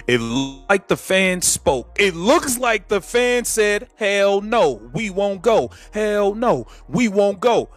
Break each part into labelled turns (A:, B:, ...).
A: It looks like the fans spoke. It looks like the fans said, hell no, we won't go. Hell no, we won't go.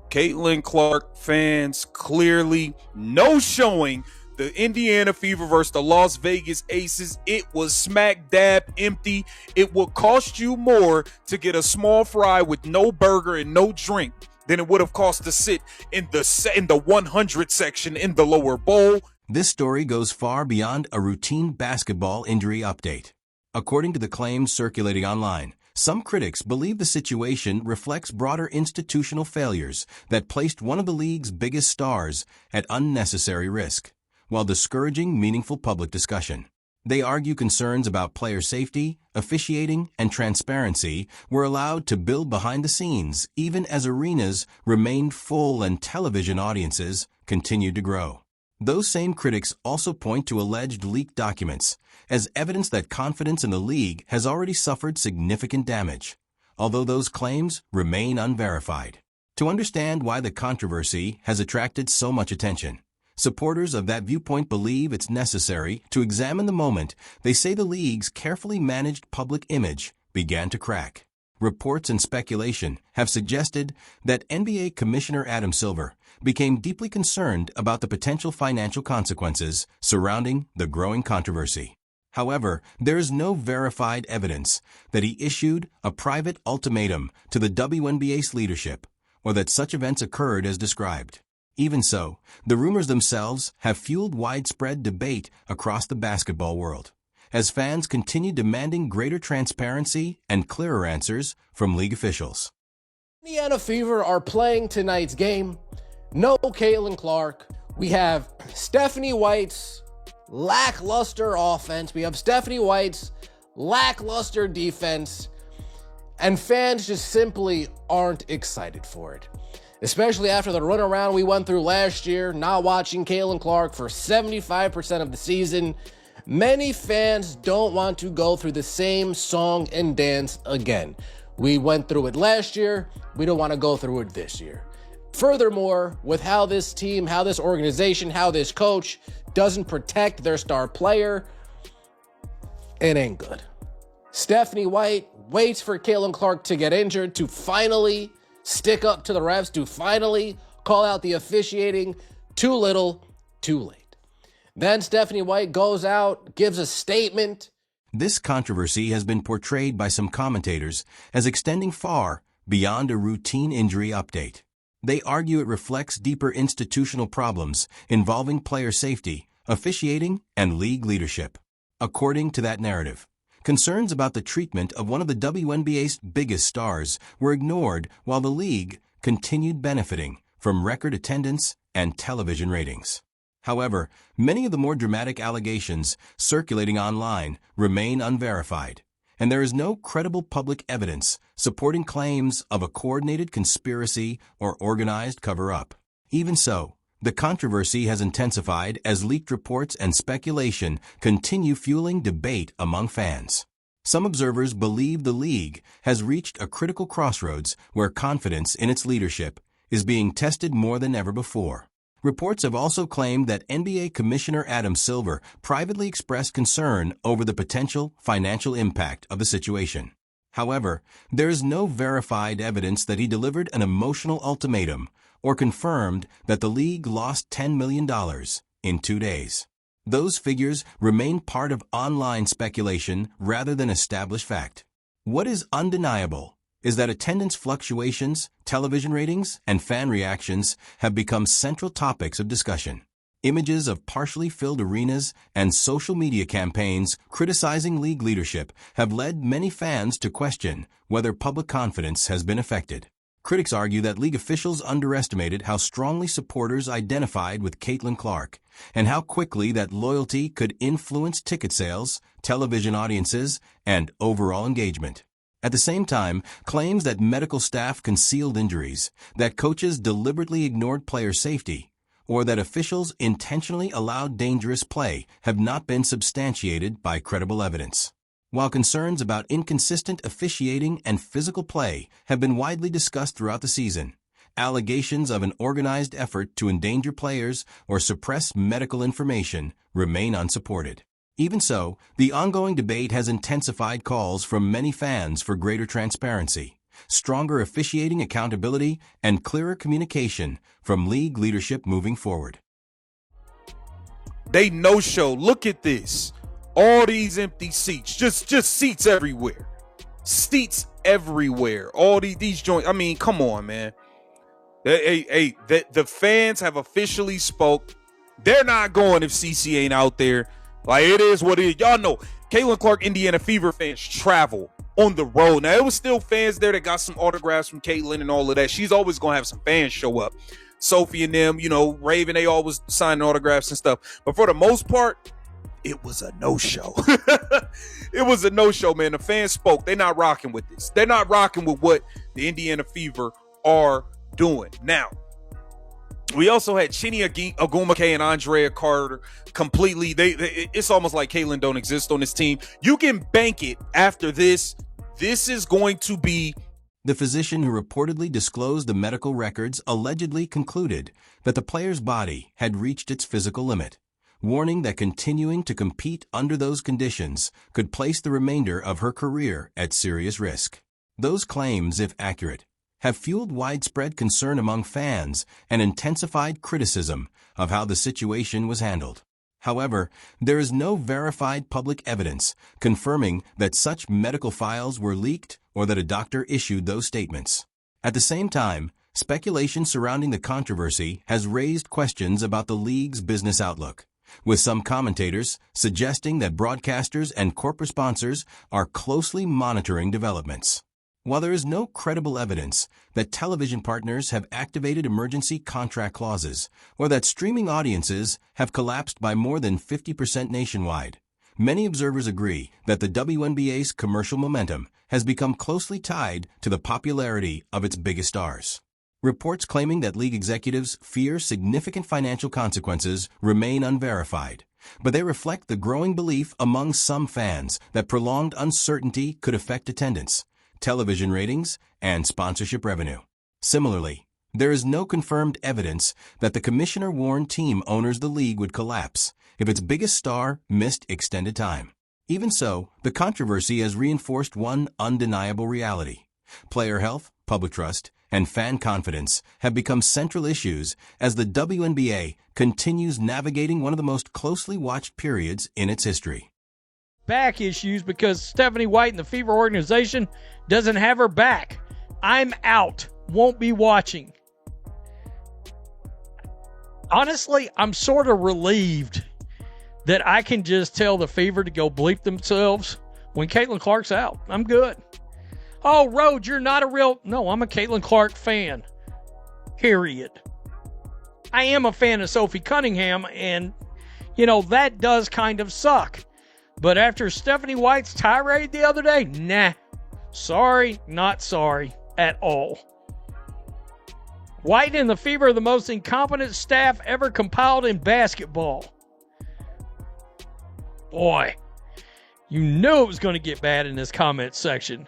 A: Caitlin Clark fans clearly no showing the Indiana Fever versus the Las Vegas Aces. It was smack dab empty. It would cost you more to get a small fry with no burger and no drink than it would have cost to sit in the 100 section in the lower bowl.
B: This story goes far beyond a routine basketball injury update. According to the claims circulating online, some critics believe the situation reflects broader institutional failures that placed one of the league's biggest stars at unnecessary risk, while discouraging meaningful public discussion. They argue concerns about player safety, officiating, and transparency were allowed to build behind the scenes even as arenas remained full and television audiences continued to grow. Those same critics also point to alleged leaked documents as evidence that confidence in the league has already suffered significant damage, although those claims remain unverified. To understand why the controversy has attracted so much attention, supporters of that viewpoint believe it's necessary to examine the moment they say the league's carefully managed public image began to crack. Reports and speculation have suggested that NBA Commissioner Adam Silver became deeply concerned about the potential financial consequences surrounding the growing controversy. However, there is no verified evidence that he issued a private ultimatum to the WNBA's leadership or that such events occurred as described. Even so, the rumors themselves have fueled widespread debate across the basketball world, as fans continue demanding greater transparency and clearer answers from league officials.
C: Indiana Fever are playing tonight's game. No Caitlin Clark. We have Stephanie White's lackluster offense. We have Stephanie White's lackluster defense. And fans just simply aren't excited for it. Especially after the runaround we went through last year, not watching Caitlin Clark for 75% of the season. Many fans don't want to go through the same song and dance again. We went through it last year. We don't want to go through it this year. Furthermore, with how this team, how this organization, how this coach doesn't protect their star player, it ain't good. Stephanie White waits for Caitlin Clark to get injured to finally stick up to the refs, to finally call out the officiating. Too little, too late. Then Stephanie White goes out, gives a statement.
B: This controversy has been portrayed by some commentators as extending far beyond a routine injury update. They argue it reflects deeper institutional problems involving player safety, officiating, and league leadership. According to that narrative, concerns about the treatment of one of the WNBA's biggest stars were ignored while the league continued benefiting from record attendance and television ratings. However, many of the more dramatic allegations circulating online remain unverified, and there is no credible public evidence supporting claims of a coordinated conspiracy or organized cover-up. Even so, the controversy has intensified as leaked reports and speculation continue fueling debate among fans. Some observers believe the league has reached a critical crossroads where confidence in its leadership is being tested more than ever before. Reports have also claimed that NBA Commissioner Adam Silver privately expressed concern over the potential financial impact of the situation. However, there is no verified evidence that he delivered an emotional ultimatum or confirmed that the league lost $10 million in 2 days. Those figures remain part of online speculation rather than established fact. What is undeniable is that attendance fluctuations, television ratings, and fan reactions have become central topics of discussion. Images of partially filled arenas and social media campaigns criticizing league leadership have led many fans to question whether public confidence has been affected. Critics argue that league officials underestimated how strongly supporters identified with Caitlin Clark and how quickly that loyalty could influence ticket sales, television audiences, and overall engagement. At the same time, claims that medical staff concealed injuries, that coaches deliberately ignored player safety, or that officials intentionally allowed dangerous play have not been substantiated by credible evidence. While concerns about inconsistent officiating and physical play have been widely discussed throughout the season, allegations of an organized effort to endanger players or suppress medical information remain unsupported. Even so, the ongoing debate has intensified calls from many fans for greater transparency, stronger officiating accountability, and clearer communication from league leadership moving forward.
A: They no-show. Look at this. All these empty seats. Just seats everywhere. Seats everywhere. All these joints. I mean, come on, man. The fans have officially spoke. They're not going if CC ain't out there. Like, it is what it is. Y'all know, Caitlin Clark, Indiana Fever fans travel on the road. Now, it was still fans there that got some autographs from Caitlin and all of that. She's always going to have some fans show up. Sophie and them, Raven, they always sign autographs and stuff. But for the most part, it was a no-show. It was a no-show, man. The fans spoke. They're not rocking with this. They're not rocking with what the Indiana Fever are doing. Now, we also had Chinny Ogumake and Andrea Carter completely. It's almost like Caitlin don't exist on this team. You can bank it after this. This is going to be.
B: The physician who reportedly disclosed the medical records allegedly concluded that the player's body had reached its physical limit, warning that continuing to compete under those conditions could place the remainder of her career at serious risk. Those claims, if accurate, have fueled widespread concern among fans and intensified criticism of how the situation was handled. However, there is no verified public evidence confirming that such medical files were leaked or that a doctor issued those statements. At the same time, speculation surrounding the controversy has raised questions about the league's business outlook, with some commentators suggesting that broadcasters and corporate sponsors are closely monitoring developments. While there is no credible evidence that television partners have activated emergency contract clauses or that streaming audiences have collapsed by more than 50% nationwide, many observers agree that the WNBA's commercial momentum has become closely tied to the popularity of its biggest stars. Reports claiming that league executives fear significant financial consequences remain unverified, but they reflect the growing belief among some fans that prolonged uncertainty could affect attendance, television ratings, and sponsorship revenue. Similarly, there is no confirmed evidence that the commissioner warned team owners the league would collapse if its biggest star missed extended time. Even so, the controversy has reinforced one undeniable reality. Player health, public trust, and fan confidence have become central issues as the WNBA continues navigating one of the most closely watched periods in its history.
D: Back issues because Stephanie White and the Fever organization doesn't have her back. I'm out. Won't be watching. Honestly, I'm sort of relieved that I can just tell the Fever to go bleep themselves when Caitlin Clark's out. I'm good. Oh, Rhodes, you're not a real... No, I'm a Caitlin Clark fan. Period. I am a fan of Sophie Cunningham, and, that does kind of suck. But after Stephanie White's tirade the other day, nah. Sorry, not sorry at all. White and the Fever are the most incompetent staff ever compiled in basketball. Boy, you knew it was going to get bad in this comment section.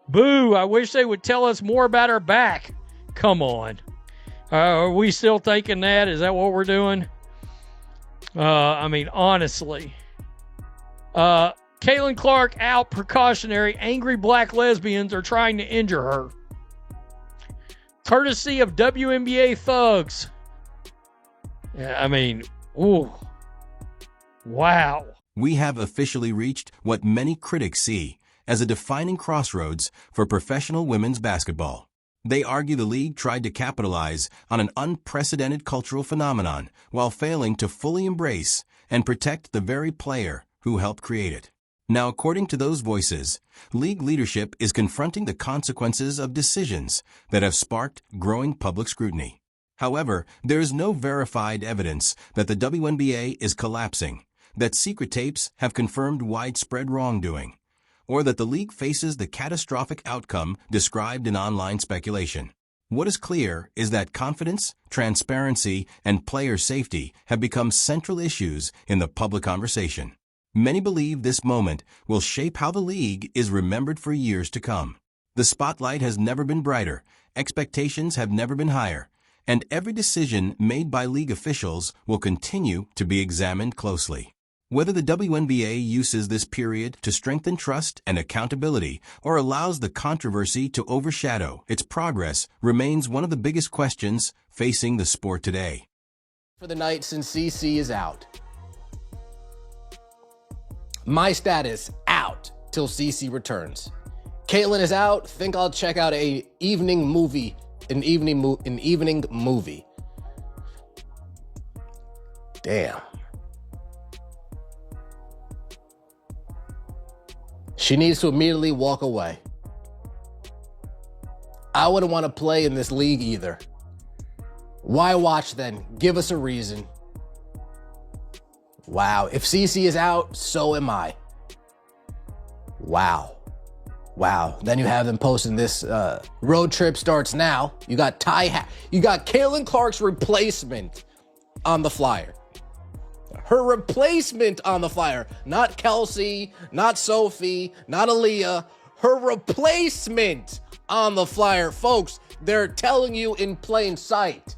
D: Boo, I wish they would tell us more about her back. Come on. Are we still thinking that? Is that what we're doing? Honestly. Caitlin Clark out, precautionary. Angry black lesbians are trying to injure her. Courtesy of WNBA thugs. Ooh. Wow.
B: We have officially reached what many critics see as a defining crossroads for professional women's basketball. They argue the league tried to capitalize on an unprecedented cultural phenomenon while failing to fully embrace and protect the very player who helped create it. Now, according to those voices, league leadership is confronting the consequences of decisions that have sparked growing public scrutiny. However, there is no verified evidence that the WNBA is collapsing, that secret tapes have confirmed widespread wrongdoing, or that the league faces the catastrophic outcome described in online speculation. What is clear is that confidence, transparency, and player safety have become central issues in the public conversation. Many believe this moment will shape how the league is remembered for years to come. The spotlight has never been brighter, expectations have never been higher, and every decision made by league officials will continue to be examined closely. Whether the WNBA uses this period to strengthen trust and accountability or allows the controversy to overshadow its progress remains one of the biggest questions facing the sport today.
C: For the night since CC is out. My status, out till CC returns. Caitlin is out. Think I'll check out an evening movie. Damn. She needs to immediately walk away. I wouldn't want to play in this league either. Why watch then? Give us a reason. Wow. If CC is out, so am I. Wow. Then you have them posting this road trip starts now. You got Caitlin Clark's replacement on the flyer. Her replacement on the flyer. Not Kelsey, not Sophie, not Aaliyah. Her replacement on the flyer. Folks, they're telling you in plain sight.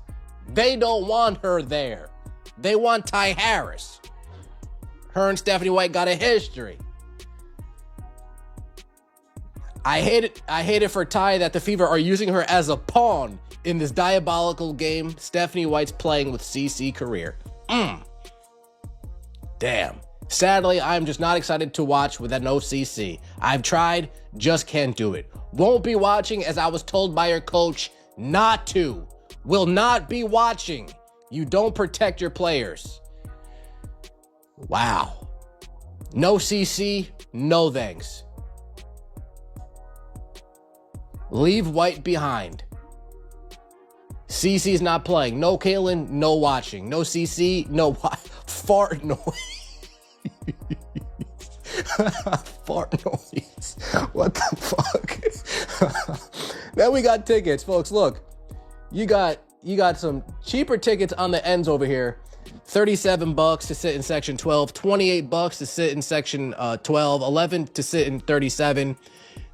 C: They don't want her there. They want Ty Harris. Her and Stephanie White got a history. I hate it for Ty that the Fever are using her as a pawn in this diabolical game Stephanie White's playing with CC career. Damn. Sadly, I'm just not excited to watch with that no CC. I've tried, just can't do it. Won't be watching as I was told by your coach not to. Will not be watching. You don't protect your players. Wow. No CC, no thanks. Leave White behind. CC's not playing. No Caitlin, no watching. No CC, no fart noise. Fart noise. What the fuck? Then we got tickets, folks. Look, you got some cheaper tickets on the ends over here. $37 to sit in section 12, $28 to sit in section 12, $11 to sit in 37.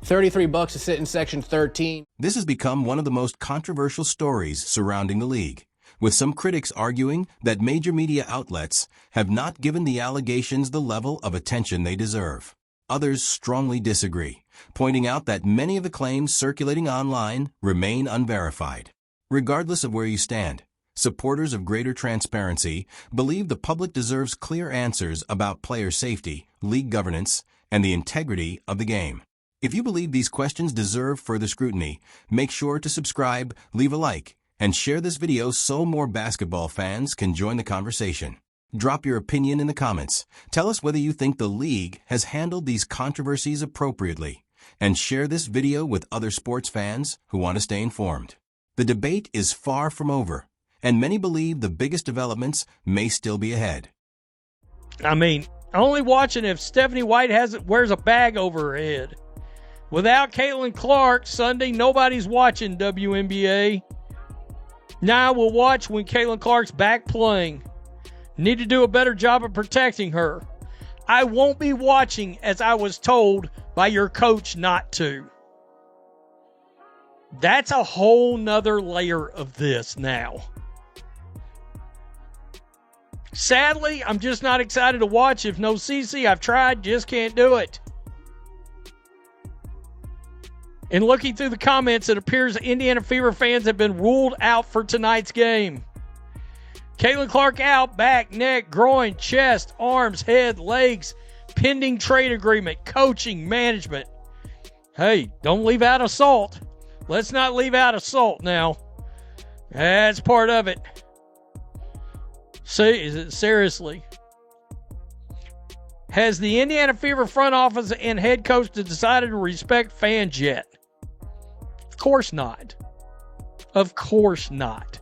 C: $33 to sit in section 13.
B: This has become one of the most controversial stories surrounding the league, with some critics arguing that major media outlets have not given the allegations the level of attention they deserve. Others strongly disagree, pointing out that many of the claims circulating online remain unverified. Regardless of where you stand, supporters of greater transparency believe the public deserves clear answers about player safety, league governance, and the integrity of the game. If you believe these questions deserve further scrutiny, make sure to subscribe, leave a like, and share this video so more basketball fans can join the conversation. Drop your opinion in the comments. Tell us whether you think the league has handled these controversies appropriately, and share this video with other sports fans who want to stay informed. The debate is far from over, and many believe the biggest developments may still be ahead.
D: I mean, only watching if Stephanie White wears a bag over her head. Without Caitlin Clark, Sunday, nobody's watching WNBA. Now we'll watch when Caitlin Clark's back playing. Need to do a better job of protecting her. I won't be watching as I was told by your coach not to. That's a whole nother layer of this now. Sadly, I'm just not excited to watch if no CC. I've tried, just can't do it. And looking through the comments, it appears Indiana Fever fans have been ruled out for tonight's game. Caitlin Clark out, back, neck, groin, chest, arms, head, legs, pending trade agreement, coaching, management. Hey, don't leave out assault. Let's not leave out assault now. That's part of it. See, seriously. Has the Indiana Fever front office and head coach decided to respect fans yet? Of course not. Of course not.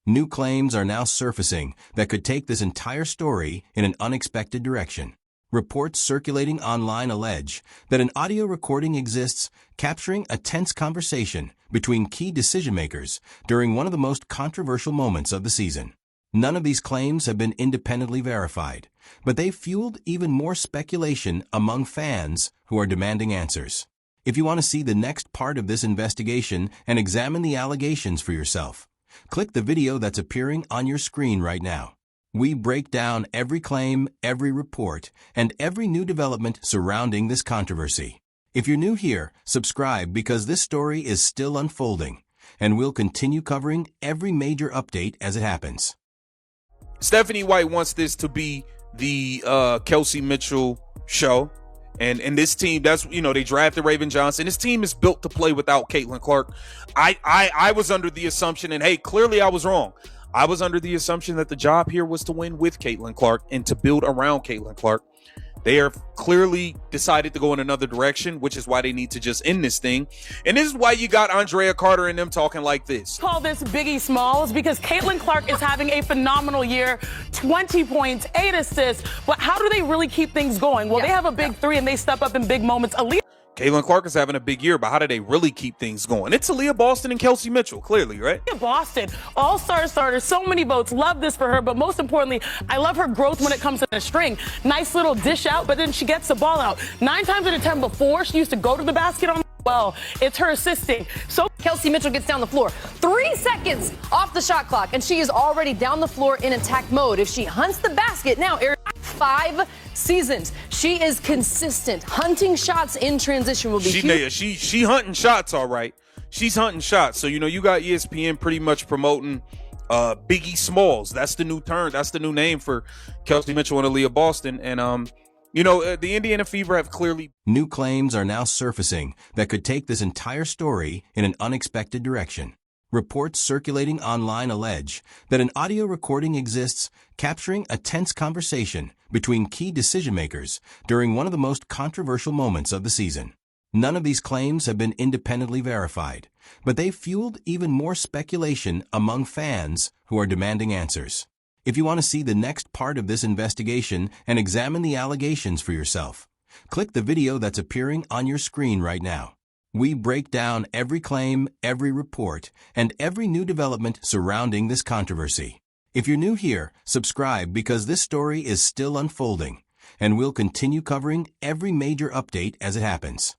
B: New claims are now surfacing that could take this entire story in an unexpected direction. Reports circulating online allege that an audio recording exists capturing a tense conversation between key decision-makers during one of the most controversial moments of the season. None of these claims have been independently verified, but they've fueled even more speculation among fans who are demanding answers. If you want to see the next part of this investigation and examine the allegations for yourself, click the video that's appearing on your screen right now. We break down every claim, every report, and every new development surrounding this controversy. If you're new here, subscribe because this story is still unfolding, and we'll continue covering every major update as it happens.
A: Stephanie White wants this to be the Kelsey Mitchell show. And this team, that's, you know, they drafted Raven Johnson. This team is built to play without Caitlin Clark. I was under the assumption, and hey, clearly I was wrong. I was under the assumption that the job here was to win with Caitlin Clark and to build around Caitlin Clark. They are clearly decided to go in another direction, which is why they need to just end this thing. And this is why you got Andrea Carter and them talking like this.
E: Call this Biggie Smalls because Caitlin Clark is having a phenomenal year, 20 points, 8 assists. But how do they really keep things going? Well, they have a big three and they step up in big moments.
A: Caitlin Clark is having a big year, but how do they really keep things going? It's Aaliyah Boston and Kelsey Mitchell, clearly, right?
E: Boston, all-star starter, so many votes. Love this for her, but most importantly, I love her growth when it comes to the string. Nice little dish out, but then she gets the ball out. 9 times out of 10 before, she used to go to the basket on well. It's her assisting. So
F: Kelsey Mitchell gets down the floor. 3 seconds off the shot clock, and she is already down the floor in attack mode. If she hunts the basket, now, 5 seasons. She is consistent. Hunting shots in transition will be huge.
A: She hunting shots, all right. She's hunting shots. So, you know, you got ESPN pretty much promoting Biggie Smalls. That's the new term. That's the new name for Kelsey Mitchell and Aaliyah Boston. And, you know, the Indiana Fever have clearly...
B: New claims are now surfacing that could take this entire story in an unexpected direction. Reports circulating online allege that an audio recording exists capturing a tense conversation between key decision-makers during one of the most controversial moments of the season. None of these claims have been independently verified, but they've fueled even more speculation among fans who are demanding answers. If you want to see the next part of this investigation and examine the allegations for yourself, click the video that's appearing on your screen right now. We break down every claim, every report, and every new development surrounding this controversy. If you're new here, subscribe because this story is still unfolding, and we'll continue covering every major update as it happens.